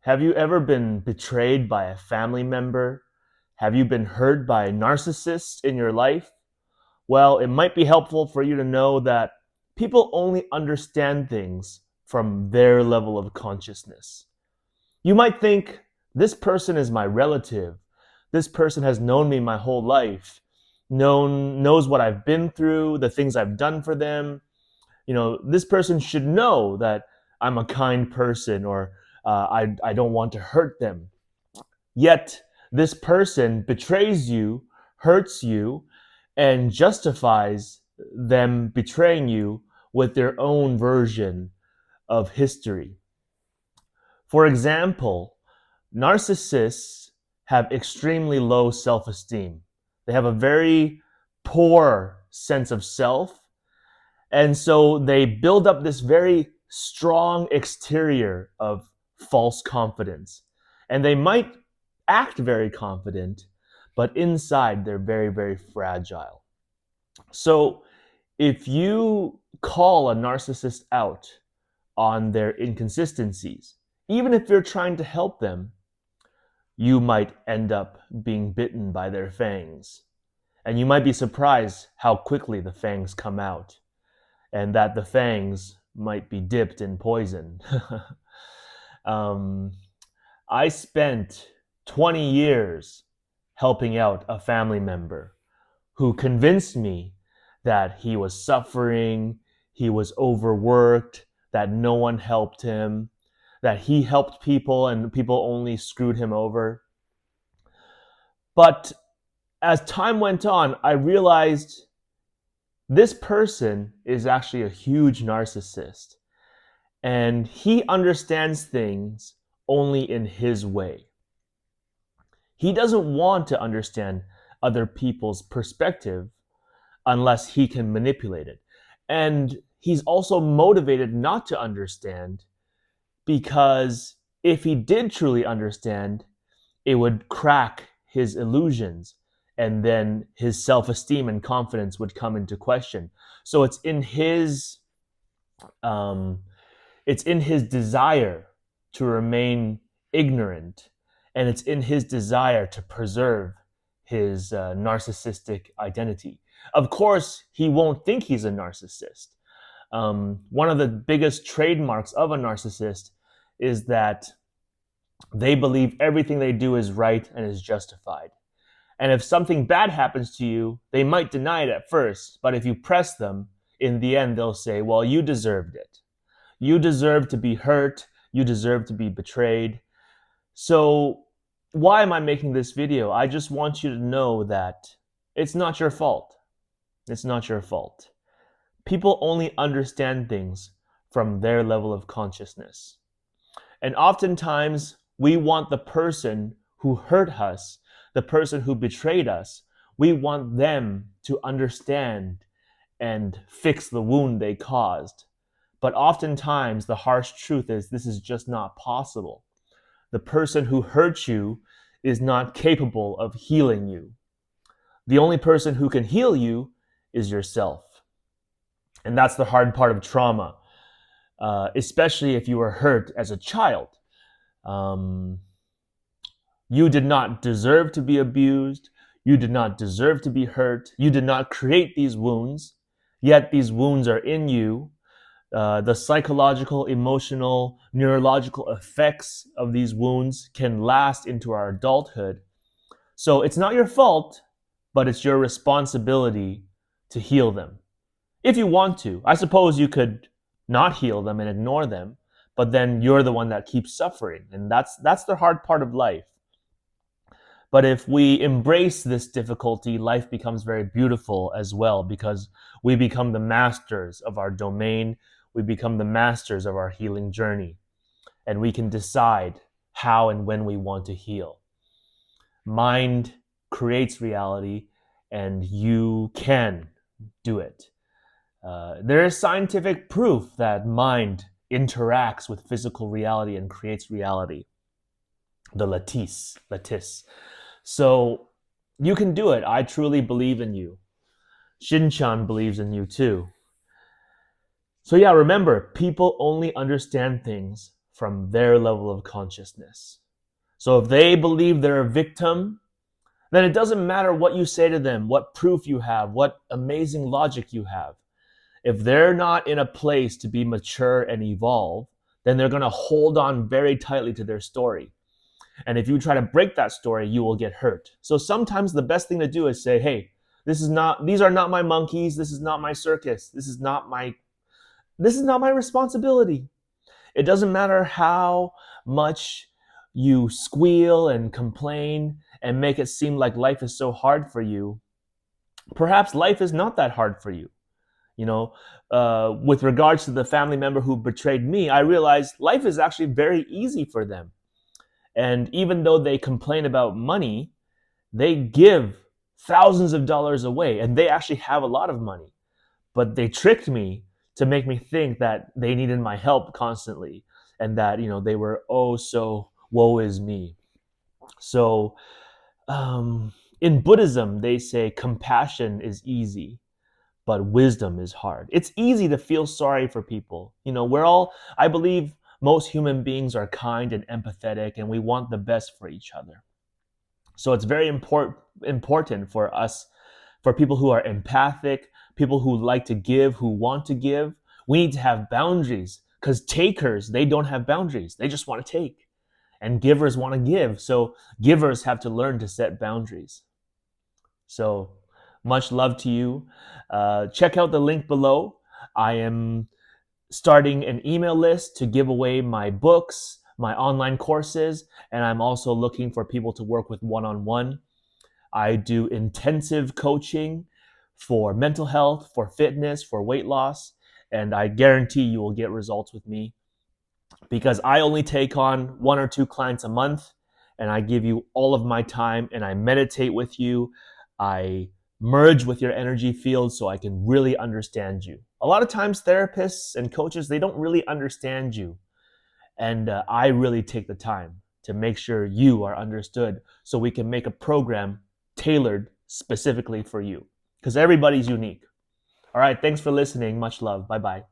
Have you ever been betrayed by a family member? Have you been hurt by narcissists in your life? Well, it might be helpful for you to know that people only understand things from their level of consciousness. You might think, this person is my relative. This person has known me my whole life, knows what I've been through, the things I've done for them. This person should know that I'm a kind person, or I don't want to hurt them. Yet this person betrays you, hurts you, and justifies them betraying you with their own version of history. For example, narcissists have extremely low self-esteem. They have a very poor sense of self, and so they build up this very strong exterior of false confidence. And they might act very confident, but inside they're very, very fragile. So if you call a narcissist out on their inconsistencies, even if you're trying to help them, you might end up being bitten by their fangs. And you might be surprised how quickly the fangs come out, and that the fangs might be dipped in poison. I spent 20 years helping out a family member who convinced me that he was suffering, he was overworked, that no one helped him, that he helped people and people only screwed him over. But as time went on, I realized this person is actually a huge narcissist, and he understands things only in his way. He doesn't want to understand other people's perspective unless he can manipulate it. And he's also motivated not to understand, because if he did truly understand, it would crack his illusions, and then his self-esteem and confidence would come into question. So it's in his desire to remain ignorant, and it's in his desire to preserve his narcissistic identity. Of course, he won't think he's a narcissist. One of the biggest trademarks of a narcissist is that they believe everything they do is right and is justified. And if something bad happens to you, they might deny it at first, but if you press them, in the end, they'll say, well, you deserved it. You deserve to be hurt. You deserve to be betrayed. So why am I making this video? I just want you to know that it's not your fault. It's not your fault. People only understand things from their level of consciousness. And oftentimes, we want the person who hurt us, the person who betrayed us, we want them to understand and fix the wound they caused. But oftentimes, the harsh truth is this is just not possible. The person who hurt you is not capable of healing you. The only person who can heal you is yourself. And that's the hard part of trauma, especially if you were hurt as a child. You did not deserve to be abused. You did not deserve to be hurt. You did not create these wounds, yet these wounds are in you. The psychological, emotional, neurological effects of these wounds can last into our adulthood. So it's not your fault, but it's your responsibility to heal them. If you want to. I suppose you could not heal them and ignore them, but then you're the one that keeps suffering. And that's the hard part of life. But if we embrace this difficulty, life becomes very beautiful as well, because we become the masters of our domain. We become the masters of our healing journey. And we can decide how and when we want to heal. Mind creates reality, and you can do it. There is scientific proof that mind interacts with physical reality and creates reality. The lattice. So you can do it. I truly believe in you. Shin-chan believes in you too. So yeah, remember, people only understand things from their level of consciousness. So if they believe they're a victim, then it doesn't matter what you say to them, what proof you have, what amazing logic you have. If they're not in a place to be mature and evolve, then they're going to hold on very tightly to their story. And if you try to break that story, you will get hurt. So sometimes the best thing to do is say, hey, these are not my monkeys. This is not my circus. This is not my responsibility. It doesn't matter how much you squeal and complain and make it seem like life is so hard for you. Perhaps life is not that hard for you. With regards to the family member who betrayed me, I realized life is actually very easy for them. And even though they complain about money, they give thousands of dollars away and they actually have a lot of money. But they tricked me to make me think that they needed my help constantly and that, they were, oh, so woe is me. So in Buddhism, they say compassion is easy, but wisdom is hard. It's easy to feel sorry for people. I believe most human beings are kind and empathetic, and we want the best for each other. So it's very important for us, for people who are empathic, people who like to give, who want to give. We need to have boundaries, because takers, they don't have boundaries. They just want to take. And givers want to give. So givers have to learn to set boundaries. So much love to you. Check out the link below. I am starting an email list to give away my books, my online courses, and I'm also looking for people to work with one-on-one. I do intensive coaching for mental health, for fitness, for weight loss, and I guarantee you will get results with me because I only take on 1 or 2 clients a month, and I give you all of my time, and I meditate with you. I merge with your energy field so I can really understand you. A lot of times therapists and coaches, they don't really understand you. And I really take the time to make sure you are understood so we can make a program tailored specifically for you because everybody's unique. All right, thanks for listening. Much love. Bye-bye.